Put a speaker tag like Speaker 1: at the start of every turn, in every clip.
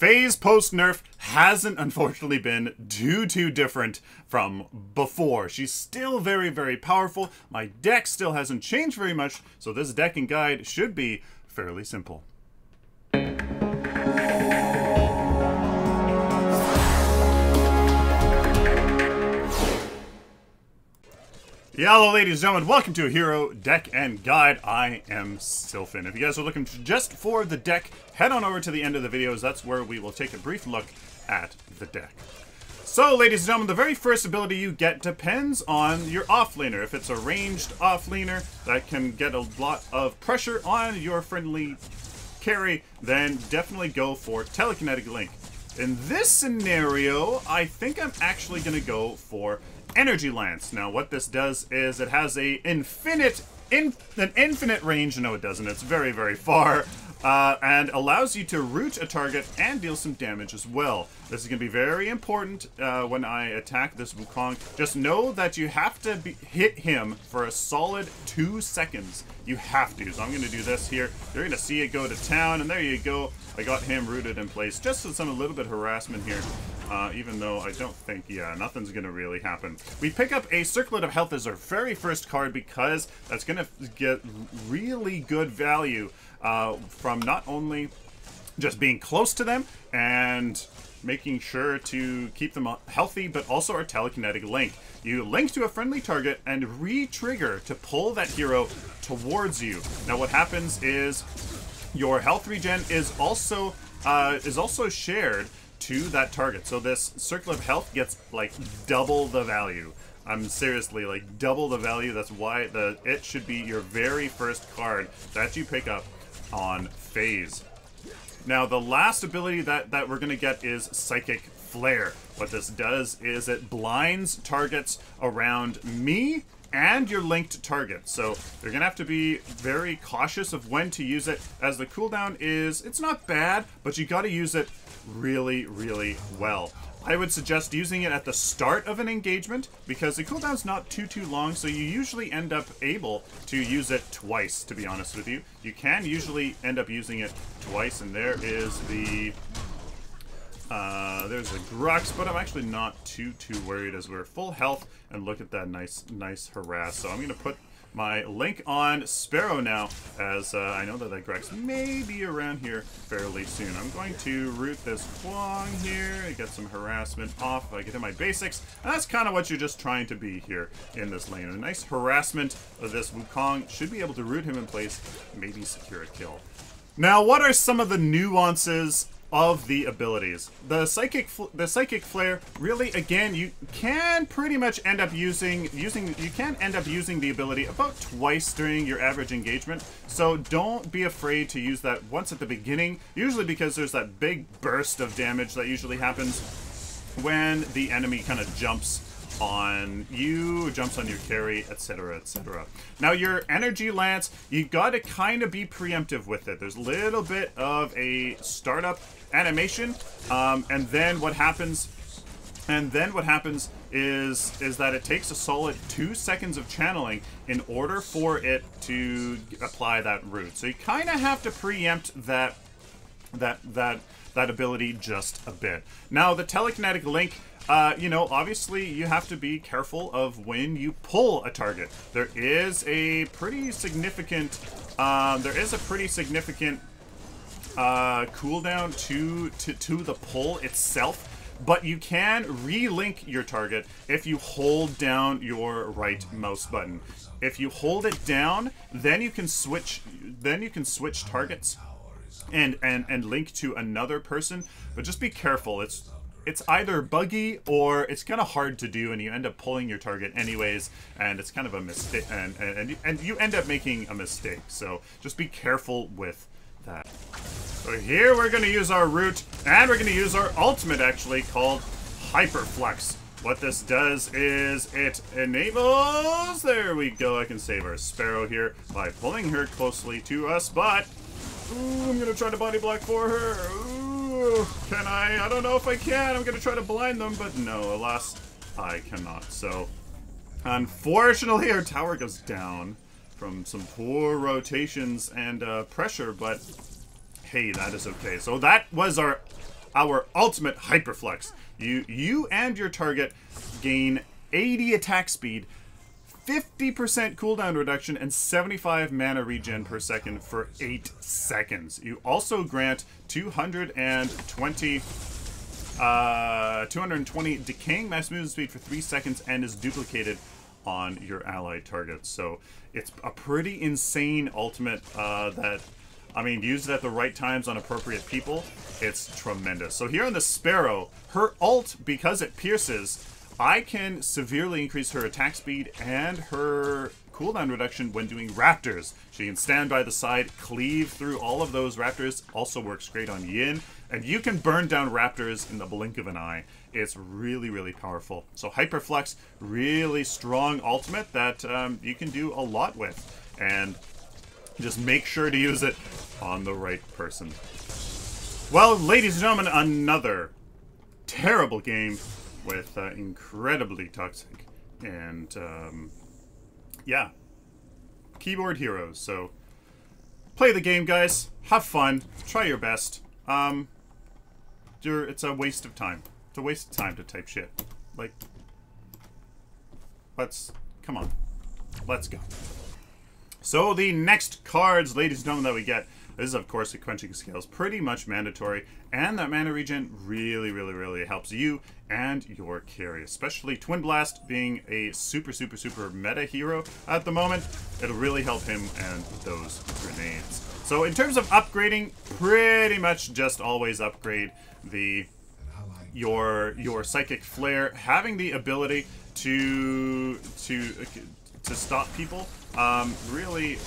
Speaker 1: Phase post-nerf hasn't unfortunately been too different from before. She's still very powerful. My deck still hasn't changed very much, so this decking guide should be fairly simple. Hello ladies and gentlemen, welcome to a Hero Deck and Guide. I am Sylphin. If you guys are looking just for the deck, head on over to the end of the videos. That's where we will take a brief look at the deck. So ladies and gentlemen, the very first ability you get depends on your offlaner. If it's a ranged offlaner that can get a lot of pressure on your friendly carry, then definitely go for Telekinetic Link. In this scenario, I think I'm actually going to go for Energy Lance. Now, what this does is it has an infinite range. No, it doesn't. It's very far, and allows you to root a target and deal some damage as well. This is going to be very important when I attack this Wukong. Just know that you have to hit him for a solid 2 seconds. You have to. So I'm going to do this here. You're going to see it go to town, and there you go. I got him rooted in place just with a little bit of harassment here. Even though I don't think, nothing's going to really happen. We pick up a Circlet of Health as our very first card because that's going to get really good value from not only just being close to them and making sure to keep them healthy, but also our Telekinetic Link. You link to a friendly target and re-trigger to pull that hero towards you. Now what happens is your health regen is also shared to that target. So this Circle of Health gets like double the value. I'm seriously like double the value. That's why it should be your very first card that you pick up on phase. Now the last ability that we're gonna get is Psychic Flare. What this does is it blinds targets around me and your linked target. So you're gonna have to be very cautious of when to use it, as the cooldown it's not bad, but you gotta use it really well. I would suggest using it at the start of an engagement because the cooldown's not too long, so you usually end up able to use it twice, to be honest with you. You can usually end up using it twice, and there is the there's a Grux, but I'm actually not too worried as we're full health, and look at that nice harass. So I'm gonna put my link on Sparrow now, as I know that Grux may be around here fairly soon. I'm going to root this Kwong here, get some harassment off, I get in my basics, and that's kind of what you're just trying to be here in this lane. A nice harassment of this Wukong should be able to root him in place, maybe secure a kill. Now, what are some of the nuances of the abilities? The psychic flare, really, again, you can pretty much end up using the ability about twice during your average engagement. So don't be afraid to use that once at the beginning, usually because there's that big burst of damage that usually happens when the enemy kind of jumps on you, jumps on your carry, etc. Now your Energy Lance, you gotta kind of be preemptive with it. There's a little bit of a startup animation, and then what happens is that it takes a solid 2 seconds of channeling in order for it to apply that root. So you kind of have to preempt that ability just a bit. Now the Telekinetic Link, obviously you have to be careful of when you pull a target. There is a pretty significant cooldown to the pull itself, but you can re-link your target if you hold down your right mouse button. If you hold it down, then you can switch targets and link to another person, but just be careful. It's either buggy or it's kind of hard to do, and you end up pulling your target anyways, and it's kind of a mistake, and you end up making a mistake. So just be careful with that. So here we're going to use our root, and we're going to use our ultimate, actually, called Hyperflux. What this does is it enables, there we go, I can save our Sparrow here by pulling her closely to us, but ooh, I'm going to try to body block for her. Ooh, can I? I don't know if I can. I'm going to try to blind them, but no, alas, I cannot. So, unfortunately, our tower goes down from some poor rotations and pressure, but hey, that is okay. So that was our our ultimate Hyperflex. You and your target gain 80 attack speed, 50% cooldown reduction, and 75 mana regen per second for 8 seconds. You also grant 220 decaying max movement speed for 3 seconds and is duplicated on your allied targets. So it's a pretty insane ultimate that, I mean, used at the right times on appropriate people, it's tremendous. So here on the Sparrow, her ult, because it pierces, I can severely increase her attack speed and her cooldown reduction when doing raptors. She can stand by the side, cleave through all of those raptors. Also works great on Yin. And you can burn down raptors in the blink of an eye. It's really, really powerful. So Hyperflex, really strong ultimate that you can do a lot with. And just make sure to use it on the right person. Well, ladies and gentlemen, another terrible game with incredibly toxic and yeah, keyboard heroes. So play the game, guys. Have fun. Try your best. It's a waste of time. It's a waste of time to type shit. Like, come on. Let's go. So the next cards, ladies and gentlemen, that we get, this is of course the Quenching Scales, pretty much mandatory, and that mana regen really, really, really helps you and your carry, especially Twin Blast being a super, super, super meta hero at the moment. It'll really help him and those grenades. So in terms of upgrading, pretty much just always upgrade your Psychic Flare, having the ability to stop people really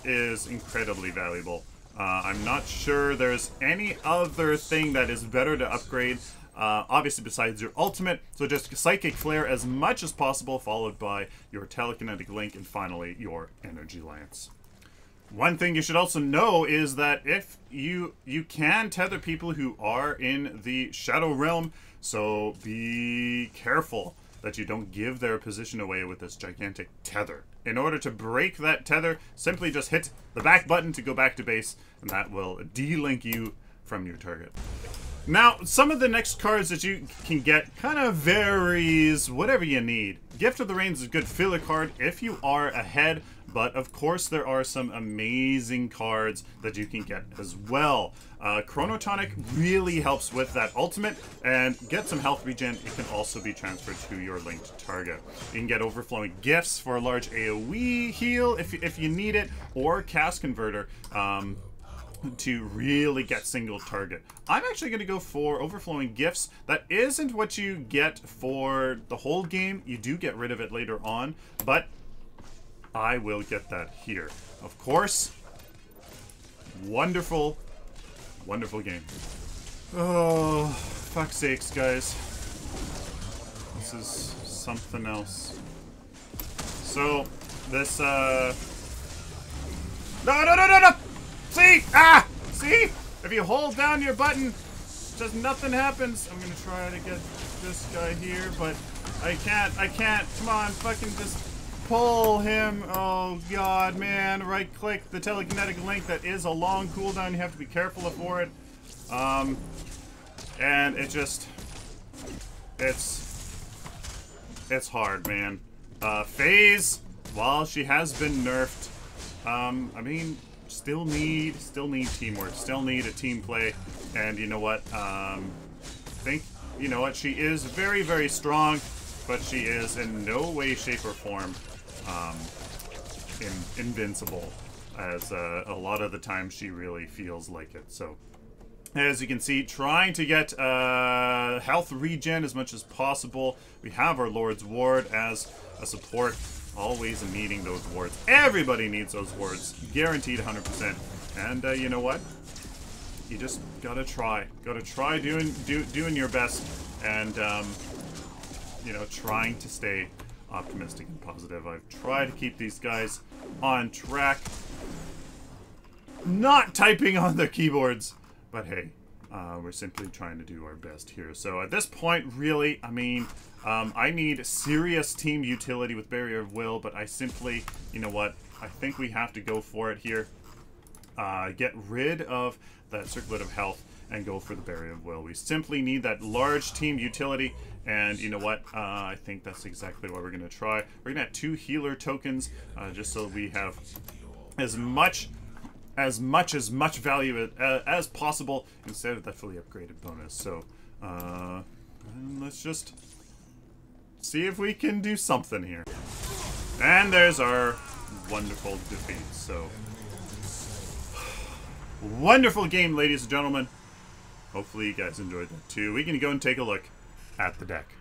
Speaker 1: is incredibly valuable. I'm not sure there's any other thing that is better to upgrade, obviously besides your ultimate. So just Psychic Flare as much as possible, followed by your Telekinetic Link, and finally your Energy Lance. One thing you should also know is that if you can tether people who are in the Shadow Realm, so be careful that you don't give their position away with this gigantic tether. In order to break that tether, simply just hit the back button to go back to base, and that will de-link you from your target. Now, some of the next cards that you can get kind of varies whatever you need. Gift of the Rains is a good filler card if you are ahead, but of course there are some amazing cards that you can get as well. Chronotonic really helps with that ultimate, and get some health regen. It can also be transferred to your linked target. You can get Overflowing Gifts for a large AoE heal if you need it, or Cast Converter to really get single target. I'm actually going to go for Overflowing Gifts. That isn't what you get for the whole game. You do get rid of it later on, but I will get that here. Of course, wonderful, wonderful game. Oh, fuck's sakes, guys. This is something else. So, this, No! See? Ah! See? If you hold down your button, just nothing happens. I'm gonna try to get this guy here, but I can't. Come on, fucking just pull him. Oh god, man. Right click the Telekinetic Link. That is a long cooldown. You have to be careful for it. And it just, it's hard, man. Phase, while she has been nerfed, I mean, still need teamwork, still need a team play, and you know what, you know what, she is very, very strong, but she is in no way, shape, or form invincible, as a lot of the time she really feels like it. So as you can see, trying to get health regen as much as possible. We have our Lord's Ward as a support, always needing those wards. Everybody needs those wards, guaranteed 100%. And you know what? You just gotta try. Gotta try doing your best, and you know, trying to stay optimistic and positive. I've tried to keep these guys on track, not typing on their keyboards, but hey, we're simply trying to do our best here. So at this point, really, I mean, I need serious team utility with Barrier of Will, but I simply, you know what, I think we have to go for it here. Get rid of that Circlet of Health, and go for the Barrier of Will. We simply need that large team utility, and you know what? I think that's exactly what we're going to try. We're going to have 2 healer tokens, just so we have as much value as possible instead of that fully upgraded bonus. So let's just see if we can do something here. And there's our wonderful defeat. So wonderful game, ladies and gentlemen. Hopefully you guys enjoyed that too. We can go and take a look at the deck.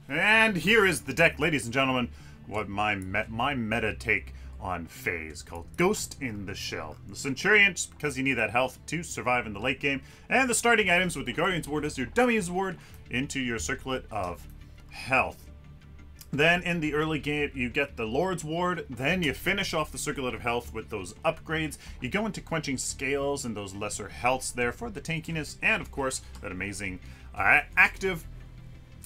Speaker 1: And here is the deck, ladies and gentlemen. What my meta take on phase, called Ghost in the Shell. The Centurion, just because you need that health to survive in the late game. And the starting items with the Guardian's Ward as your Dummy's Ward into your circlet of health. Then in the early game, you get the Lord's Ward. Then you finish off the circlet of health with those upgrades. You go into Quenching Scales and those lesser healths there for the tankiness. And of course, that amazing active.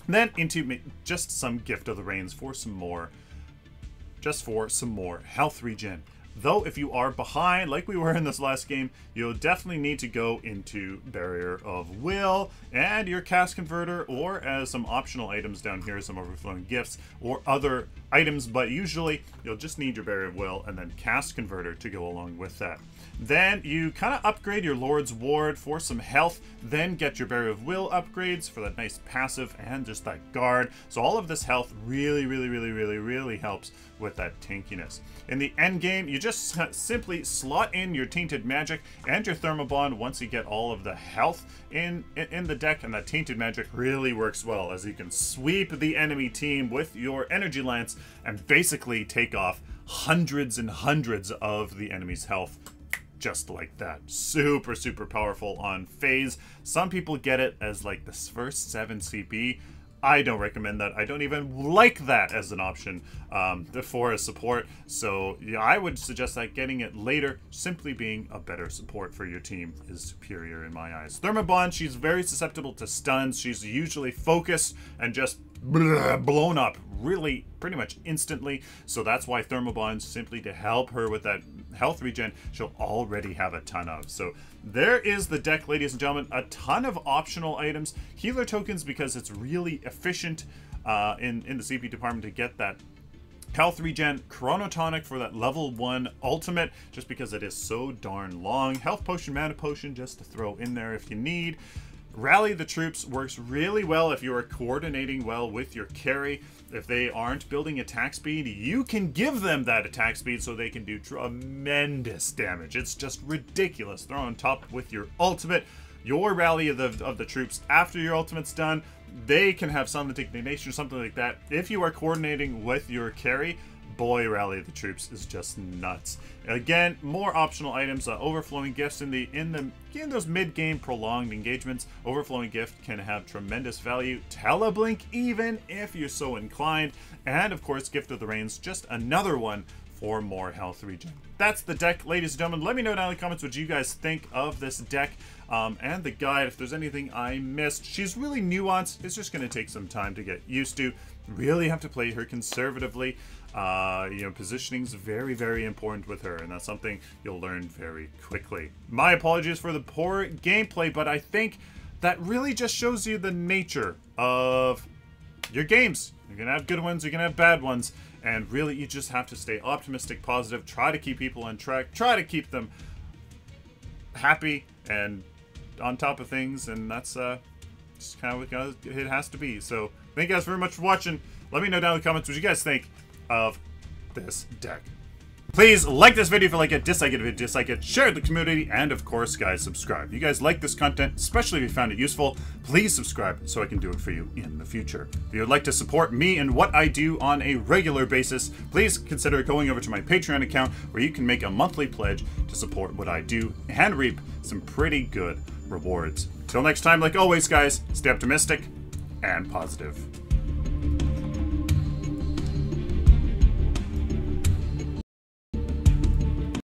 Speaker 1: Then into just some Gift of the Rains for some more, health regen. Though if you are behind, like we were in this last game, you'll definitely need to go into Barrier of Will and your Cast Converter, or as some optional items down here, some Overflowing Gifts or other items, but usually you'll just need your Barrier of Will and then Cast Converter to go along with that. Then you kind of upgrade your Lord's Ward for some health, then get your Barrier of Will upgrades for that nice passive and just that guard. So all of this health really helps with that tankiness. In the end game, you just simply slot in your Tainted Magic and your Thermobond once you get all of the health in the deck, and that Tainted Magic really works well as you can sweep the enemy team with your Energy Lance and basically take off hundreds and hundreds of the enemy's health. Just like that. Super powerful on phase. Some people get it as like the first 7 CP. I don't recommend that. I don't even like that as an option for a support. So yeah, I would suggest that getting it later, simply being a better support for your team, is superior in my eyes. Thermobond, she's very susceptible to stuns. She's usually focused and just blown up really pretty much instantly. So that's why Thermobond, simply to help her with that health regen, she'll already have a ton of. So there is the deck, ladies and gentlemen. A ton of optional items. Healer tokens, because it's really efficient in the CP department to get that health regen. Chronotonic for that level 1 ultimate, just because it is so darn long. Health potion, mana potion, just to throw in there if you need. Rally the Troops works really well if you are coordinating well with your carry. If they aren't building attack speed, you can give them that attack speed so they can do tremendous damage. It's just ridiculous. Throw on top with your ultimate, your rally of the troops after your ultimate's done. They can have Silent Indignation or something like that. If you are coordinating with your carry, boy, Rally of the Troops is just nuts. Again, more optional items. Overflowing Gifts in those mid-game prolonged engagements. Overflowing Gift can have tremendous value. Teleblink, even if you're so inclined. And of course, Gift of the Rains, just another one for more health regen. That's the deck, ladies and gentlemen. Let me know down in the comments what you guys think of this deck and the guide. If there's anything I missed, she's really nuanced. It's just going to take some time to get used to. Really have to play her conservatively. You know, positioning's very important with her, and that's something you'll learn very quickly. My apologies for the poor gameplay, but I think that really just shows you the nature of your games. You're gonna have good ones, you're gonna have bad ones, and really you just have to stay optimistic, positive, try to keep people on track, try to keep them happy and on top of things, and that's just kind of what it has to be. So thank you guys very much for watching. Let me know down in the comments what you guys think of this deck. Please like this video if you like it, dislike it if you dislike it, share it with the community, and of course, guys, subscribe. If you guys like this content, especially if you found it useful, please subscribe so I can do it for you in the future. If you would like to support me and what I do on a regular basis, please consider going over to my Patreon account, where you can make a monthly pledge to support what I do and reap some pretty good rewards. Till next time, like always, guys, stay optimistic and positive.